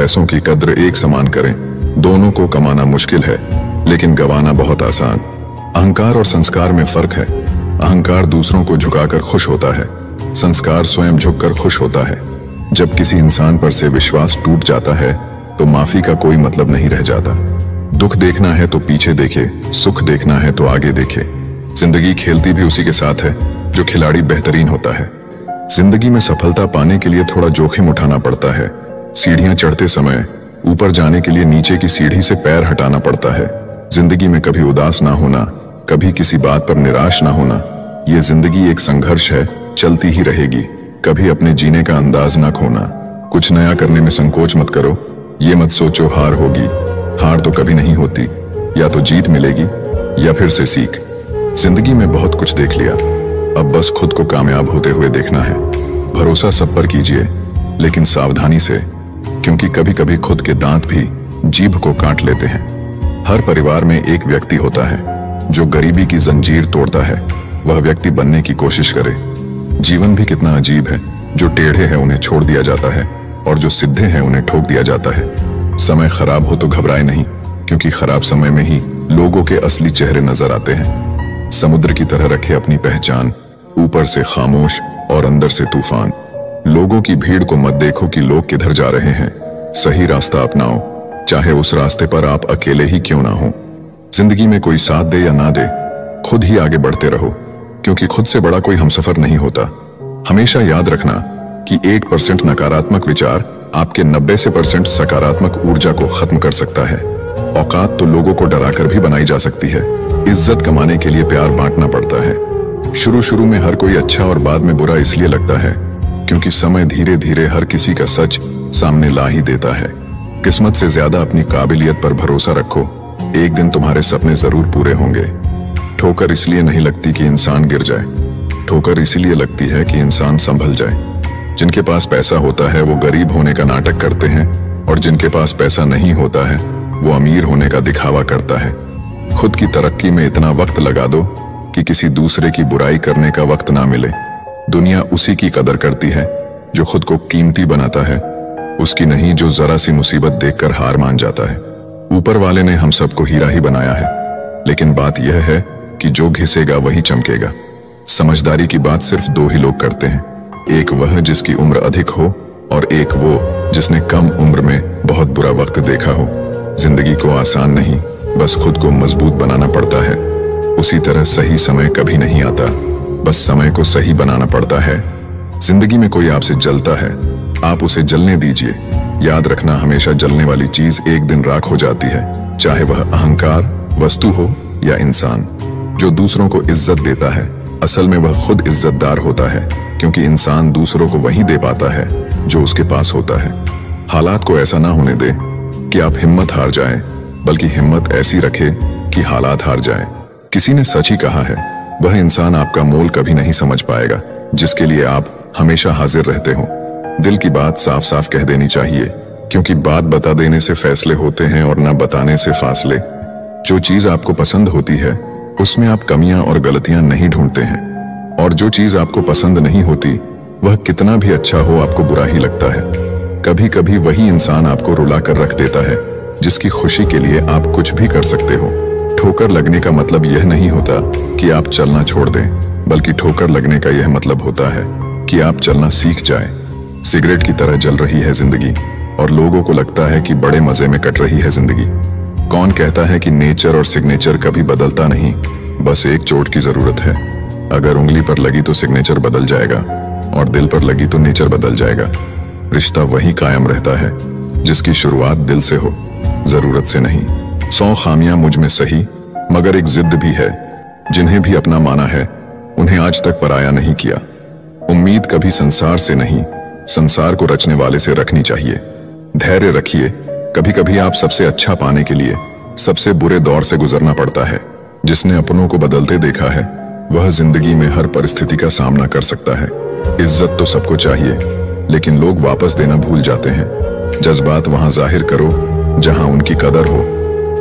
पैसों की कद्र एक समान करें। दोनों को कमाना मुश्किल है, लेकिन गंवाना बहुत आसान। अहंकार और संस्कार में फर्क है। अहंकार दूसरों को झुकाकर खुश होता है, संस्कार स्वयं झुककर खुश होता है। जब किसी इंसान पर से विश्वास टूट जाता है तो माफी का कोई मतलब नहीं रह जाता। दुख देखना है तो पीछे देखे, सुख देखना है तो आगे देखे। जिंदगी खेलती भी उसी के साथ है जो खिलाड़ी बेहतरीन होता है। जिंदगी में सफलता पाने के लिए थोड़ा जोखिम उठाना पड़ता है। सीढ़ियां चढ़ते समय ऊपर जाने के लिए नीचे की सीढ़ी से पैर हटाना पड़ता है। जिंदगी में कभी उदास ना होना, कभी किसी बात पर निराश ना होना। ये जिंदगी एक संघर्ष है, चलती ही रहेगी। कभी अपने जीने का अंदाज ना खोना। कुछ नया करने में संकोच मत करो। ये मत सोचो हार होगी। हार तो कभी नहीं होती, या तो जीत मिलेगी या फिर से सीख। जिंदगी में बहुत कुछ देख लिया, अब बस खुद को कामयाब होते हुए देखना है। भरोसा सब पर कीजिए, लेकिन सावधानी से, क्योंकि कभी कभी खुद के दांत भी जीभ को काट लेते हैं। हर परिवार में एक व्यक्ति होता है जो गरीबी की जंजीर तोड़ता है। वह व्यक्ति बनने की कोशिश करे। जीवन भी कितना अजीब है। जो टेढ़े हैं उन्हें छोड़ दिया जाता है और जो सीधे हैं उन्हें ठोक दिया जाता है। समय खराब हो तो घबराए नहीं, क्योंकि खराब समय में ही लोगों के असली चेहरे नजर आते हैं। समुद्र की तरह रखे अपनी पहचान, ऊपर से खामोश और अंदर से तूफान। लोगों की भीड़ को मत देखो कि लोग किधर जा रहे हैं। सही रास्ता अपनाओ, चाहे उस रास्ते पर आप अकेले ही क्यों ना हो। जिंदगी में कोई साथ दे या ना दे, खुद ही आगे बढ़ते रहो, क्योंकि खुद से बड़ा कोई हमसफर नहीं होता। हमेशा याद रखना कि 1% नकारात्मक विचार आपके 90% सकारात्मक ऊर्जा को खत्म कर सकता है। औकात तो लोगों को डराकर भी बनाई जा सकती है। इज्जत कमाने के लिए प्यार बांटना पड़ता है। शुरू में हर कोई अच्छा और बाद में बुरा इसलिए लगता है क्योंकि समय धीरे धीरे हर किसी का सच सामने ला ही देता है। किस्मत से ज्यादा अपनी काबिलियत पर भरोसा रखो। एक दिन तुम्हारे सपने जरूर पूरे होंगे। ठोकर इसलिए नहीं लगती कि इंसान गिर जाए, ठोकर इसलिए लगती है कि इंसान संभल जाए। जिनके पास पैसा होता है वो गरीब होने का नाटक करते हैं, और जिनके पास पैसा नहीं होता है वो अमीर होने का दिखावा करता है। खुद की तरक्की में इतना वक्त लगा दो कि किसी दूसरे की बुराई करने का वक्त ना मिले। दुनिया उसी की कदर करती है जो खुद को कीमती बनाता है, उसकी नहीं जो जरा सी मुसीबत देखकर हार मान जाता है। ऊपर वाले ने हम सबको हीरा ही बनाया है, लेकिन बात यह है कि जो घिसेगा वही चमकेगा। समझदारी की बात सिर्फ 2 ही लोग करते हैं, एक वह जिसकी उम्र अधिक हो और एक वो जिसने कम उम्र में बहुत बुरा वक्त देखा हो। जिंदगी को आसान नहीं, बस खुद को मजबूत बनाना पड़ता है। उसी तरह सही समय कभी नहीं आता, बस समय को सही बनाना पड़ता है। जिंदगी में कोई आपसे जलता है, आप उसे जलने दीजिए। याद रखना, हमेशा जलने वाली चीज एक दिन राख हो जाती है, चाहे वह अहंकार, वस्तु हो या इंसान। जो दूसरों को इज्जत देता है असल में वह खुद इज्जतदार होता है, क्योंकि इंसान दूसरों को वही दे पाता है जो उसके पास होता है। हालात को ऐसा ना होने दे कि आप हिम्मत हार जाएं, बल्कि हिम्मत ऐसी रखे कि हालात हार जाएं। किसी ने सच ही कहा है, वह इंसान आपका मोल कभी नहीं समझ पाएगा जिसके लिए आप हमेशा हाजिर रहते हो। दिल की बात साफ साफ कह देनी चाहिए, क्योंकि बात बता देने से फैसले होते हैं और न बताने से फासले। जो चीज आपको पसंद होती है उसमें आप कमियां और गलतियां नहीं ढूंढते हैं, और जो चीज आपको पसंद नहीं होती वह कितना भी अच्छा हो आपको बुरा ही लगता है। कभी कभी वही इंसान आपको रुला कर रख देता है जिसकी खुशी के लिए आप कुछ भी कर सकते हो। ठोकर लगने का मतलब यह नहीं होता कि आप चलना छोड़ दें, बल्कि ठोकर लगने का यह मतलब होता है कि आप चलना सीख जाएं। सिगरेट की तरह जल रही है जिंदगी, और लोगों को लगता है कि बड़े मजे में कट रही है जिंदगी। कौन कहता है कि नेचर और सिग्नेचर कभी बदलता नहीं, बस एक चोट की जरूरत है। अगर उंगली पर लगी तो सिग्नेचर बदल जाएगा, और दिल पर लगी तो नेचर बदल जाएगा। रिश्ता वही कायम रहता है जिसकी शुरुआत दिल से हो, जरूरत से नहीं। 100 खामियां मुझ में सही, मगर एक जिद भी है। जिन्हें भी अपना माना है उन्हें आज तक पराया नहीं किया। उम्मीद कभी संसार से नहीं, संसार को रचने वाले से रखनी चाहिए। धैर्य रखिए, कभी कभी आप सबसे अच्छा पाने के लिए सबसे बुरे दौर से गुजरना पड़ता है। जिसने अपनों को बदलते देखा है वह जिंदगी में हर परिस्थिति का सामना कर सकता है। इज्जत तो सबको चाहिए, लेकिन लोग वापस देना भूल जाते हैं। जज्बात वहां जाहिर करो जहां उनकी कदर हो,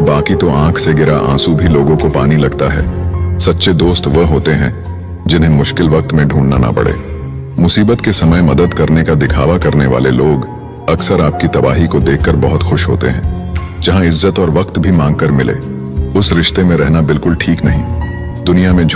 बाकी तो आंख से गिरा आंसू भी लोगों को पानी लगता है। सच्चे दोस्त वह होते हैं जिन्हें मुश्किल वक्त में ढूंढना ना पड़े। मुसीबत के समय मदद करने का दिखावा करने वाले लोग अक्सर आपकी तबाही को देखकर बहुत खुश होते हैं। जहां इज्जत और वक्त भी मांग कर मिले, उस रिश्ते में रहना बिल्कुल ठीक नहीं। दुनिया में